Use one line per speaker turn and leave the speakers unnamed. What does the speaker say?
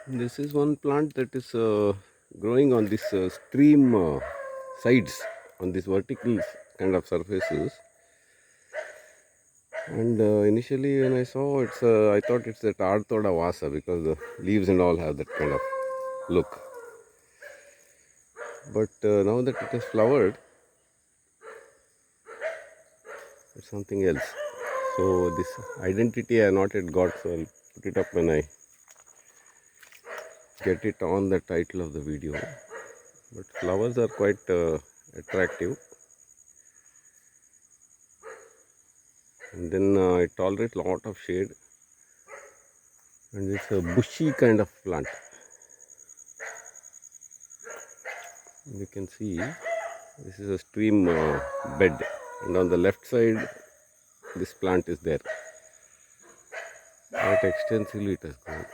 This is one plant that is growing on this stream sides, on these vertical kind of surfaces. And initially, when I saw it's, I thought it's that Arthoda vasa because the leaves and all have that kind of look. But now that it has flowered, it's something else. So this identity I not yet got, so I'll put it up when I get it on the title of the video. But flowers are quite attractive, and then it tolerates a lot of shade, and it's a bushy kind of plant. You can see this is a stream bed, and on the left side this plant is there. Quite extensively it has grown.